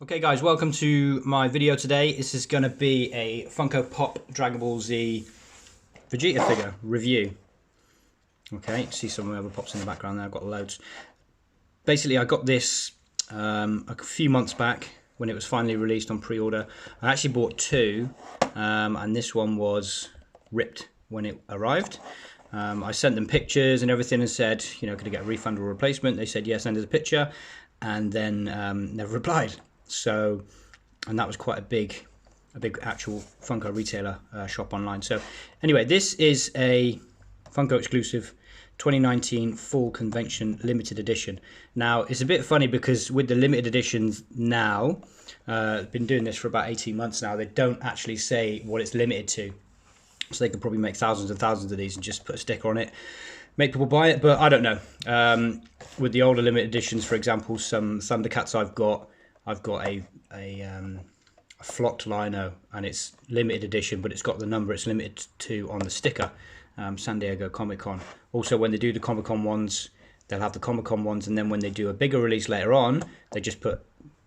Okay guys, welcome to my video today. This is going to be a Funko Pop Dragon Ball Z Vegeta figure review. Okay, see some of the other pops in the background there, I've got loads. Basically I got this a few months back when it was finally released on pre-order. I actually bought two and this one was ripped when it arrived. I sent them pictures and everything and said, you know, could I get a refund or replacement? They said yes, send us a picture, and then never replied. So, and that was quite a big actual Funko retailer shop online. So anyway, this is a Funko exclusive 2019 full convention limited edition. Now it's a bit funny because with the limited editions now, been doing this for about 18 months now, they don't actually say what it's limited to. So they could probably make thousands and thousands of these and just put a sticker on it, make people buy it, but I don't know. With the older limited editions, for example, some Thundercats I've got a flocked lino, and it's limited edition, but it's got the number it's limited to on the sticker. San Diego Comic-Con. Also, when they do the Comic-Con ones, they'll have the Comic-Con ones, and then when they do a bigger release later on, they just put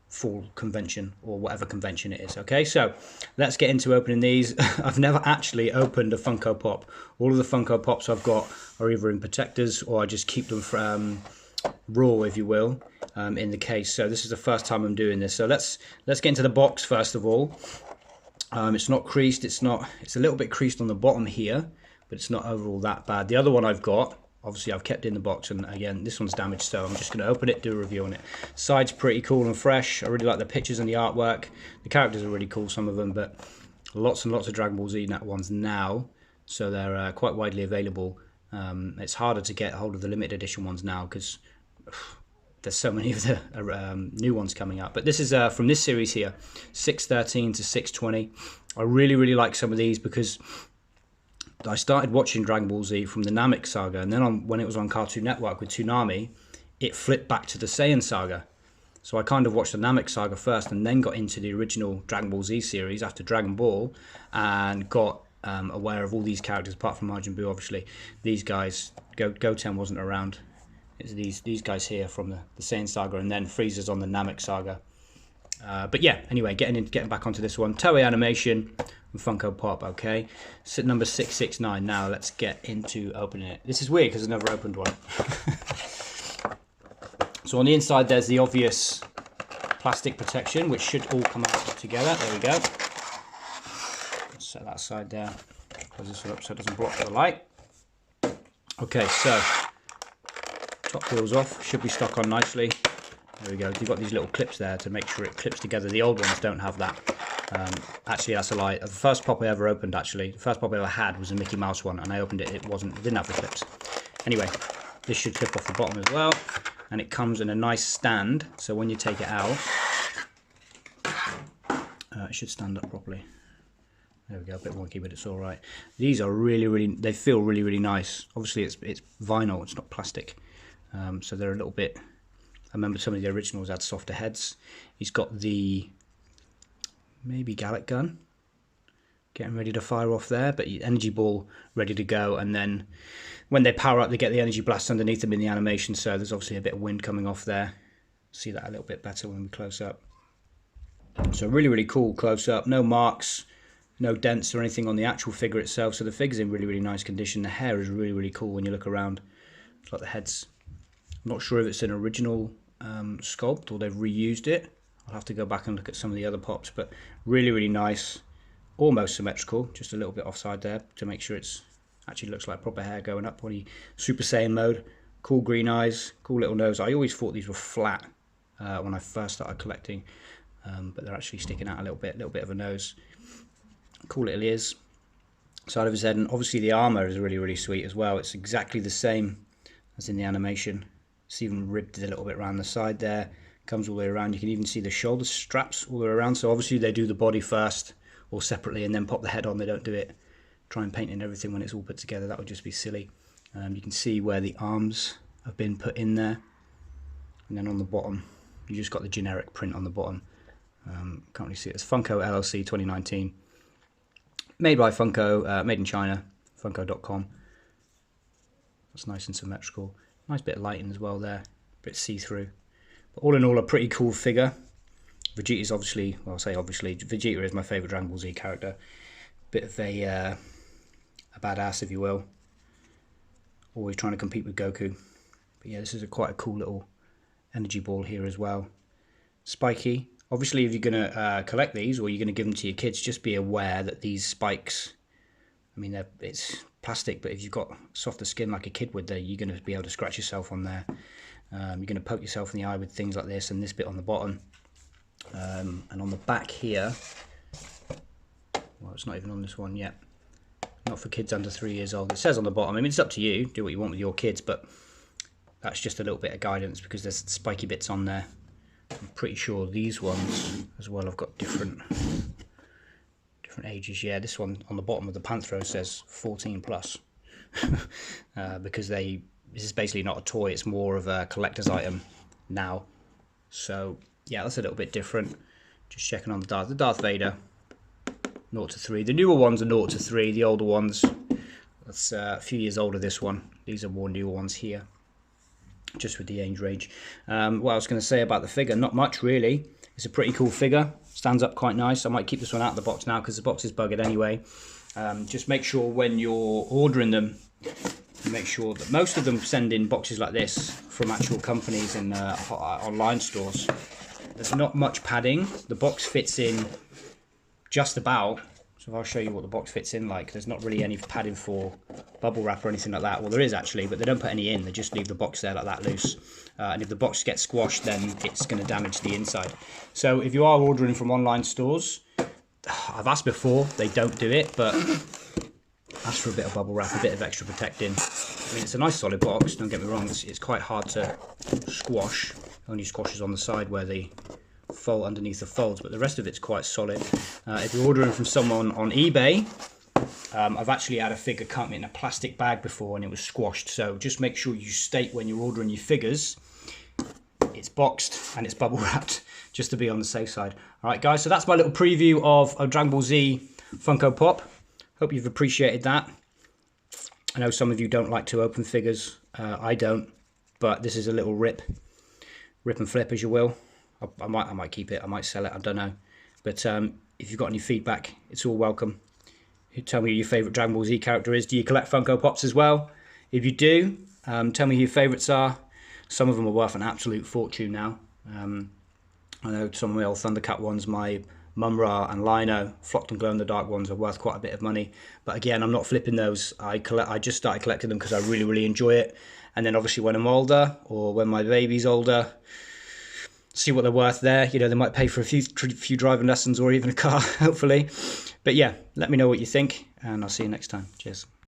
full convention or whatever convention it is. Okay, so let's get into opening these. I've never actually opened a Funko Pop. All of the Funko Pops I've got are either in protectors or I just keep them from raw, if you will, in the case. So this is the first time I'm doing this. So let's get into the box first of all. It's not creased. It's a little bit creased on the bottom here, but it's not overall that bad. The other one I've got, obviously I've kept in the box, and again this one's damaged, so I'm just going to open it, do a review on it. Side's pretty cool and fresh. I really like the pictures and the artwork. The characters are really cool, some of them, but lots and lots of Dragon Ball Z ones now, so they're quite widely available. It's harder to get hold of the limited edition ones now because there's so many of the new ones coming out. But this is from this series here, 613 to 620. I really like some of these because I started watching Dragon Ball Z from the Namek saga, and then when it was on Cartoon Network with Toonami, it flipped back to the Saiyan saga. So I kind of watched the Namek saga first and then got into the original Dragon Ball Z series after Dragon Ball, and got aware of all these characters apart from Majin Buu, obviously. These guys, Goten wasn't around. It's these guys here from the Saiyan saga, and then Frieza's on the Namek saga. But yeah, anyway, getting back onto this one. Toei Animation and Funko Pop, okay. Sit number 669. Now let's get into opening it. This is weird because I've never opened one. So on the inside there's the obvious plastic protection, which should all come out together. There we go. Let's set that aside there. Close this one up so it doesn't block the light. Okay, so top peels off. Should be stuck on nicely. There we go. You've got these little clips there to make sure it clips together. The old ones don't have that. Actually, that's a lie. The first pop I ever opened, the first pop I ever had was a Mickey Mouse one, and I opened it. It didn't have the clips. Anyway, this should clip off the bottom as well, and it comes in a nice stand. So when you take it out, it should stand up properly. There we go. A bit wonky, but it's all right. These are really. They feel really nice. Obviously, it's vinyl. It's not plastic, so they're a little bit. I remember some of the originals had softer heads. He's got the maybe Gallic gun getting ready to fire off there, but energy ball ready to go, and then when they power up they get the energy blast underneath them in the animation, so there's obviously a bit of wind coming off there. See that a little bit better when we close up. So really cool close up. No marks, no dents or anything on the actual figure itself, so the figure's in really nice condition. The hair is really cool when you look around. It's like the head's, I'm not sure if it's an original sculpt or they've reused it. I'll have to go back and look at some of the other pops, but really nice, almost symmetrical, just a little bit offside there to make sure it's actually looks like proper hair going up when he Super Saiyan mode. Cool green eyes, cool little nose. I always thought these were flat when I first started collecting, but they're actually sticking out a little bit of a nose. Cool little ears, side of his head, and obviously the armor is really sweet as well. It's exactly the same as in the animation. It's even ribbed a little bit around the side there, comes all the way around. You can even see the shoulder straps all the way around. So obviously they do the body first or separately and then pop the head on. They don't do it, try and paint in everything when it's all put together. That would just be silly. You can see where the arms have been put in there, and then on the bottom you just got the generic print on the bottom. Can't really see it. It's Funko LLC 2019, made by Funko, made in China, Funko.com. That's nice and symmetrical. Nice bit of lighting as well there, a bit see-through. But all in all, a pretty cool figure. Vegeta's obviously, well, I'll say obviously, Vegeta is my favourite Dragon Ball Z character. Bit of a badass, if you will. Always trying to compete with Goku. But yeah, this is quite a cool little energy ball here as well. Spiky. Obviously, if you're going to collect these or you're going to give them to your kids, just be aware that these spikes, I mean, it's plastic, but if you've got softer skin like a kid would, you're going to be able to scratch yourself on there. You're going to poke yourself in the eye with things like this and this bit on the bottom. And on the back here, well, it's not even on this one yet. Not for kids under 3 years old. It says on the bottom, I mean, it's up to you, do what you want with your kids, but that's just a little bit of guidance because there's spiky bits on there. I'm pretty sure these ones as well have got different ages. Yeah, this one on the bottom of the Panthro says 14 plus because this is basically not a toy, it's more of a collector's item now. So yeah, that's a little bit different. Just checking on the Darth Vader, 0 to 3. The newer ones are 0 to 3, the older ones, that's a few years older, this one. These are more newer ones here, just with the age range. What I was going to say about the figure, not much really. It's a pretty cool figure, stands up quite nice. I might keep this one out of the box now because the box is buggered anyway. Just make sure when you're ordering them, make sure that most of them send in boxes like this from actual companies and online stores. There's not much padding. The box fits in just about. So if I'll show you what the box fits in like, there's not really any padding for bubble wrap or anything like that. Well, there is actually, but they don't put any in. They just leave the box there like that loose. And if the box gets squashed, then it's going to damage the inside. So if you are ordering from online stores, I've asked before, they don't do it, but ask for a bit of bubble wrap, a bit of extra protecting. I mean, it's a nice solid box, don't get me wrong. It's quite hard to squash. Only squashes on the side where the fold underneath the folds, but the rest of it's quite solid. If you're ordering from someone on eBay, I've actually had a figure come in a plastic bag before and it was squashed, so just make sure you state when you're ordering your figures it's boxed and it's bubble wrapped, just to be on the safe side. Alright guys, so that's my little preview of Dragon Ball Z Funko Pop. Hope you've appreciated that. I know some of you don't like to open figures, I don't, but this is a little rip and flip, as you will. I might keep it, I might sell it, I don't know. But if you've got any feedback, it's all welcome. Tell me who your favourite Dragon Ball Z character is. Do you collect Funko Pops as well? If you do, tell me who your favourites are. Some of them are worth an absolute fortune now. I know some of my old Thundercat ones, my Mumra and Lino, Flocked and Glow in the Dark ones are worth quite a bit of money. But again, I'm not flipping those. I just started collecting them because I really, really enjoy it. And then obviously when I'm older, or when my baby's older, see what they're worth there. You know, they might pay for a few driving lessons or even a car, hopefully. But yeah, let me know what you think, and I'll see you next time. Cheers.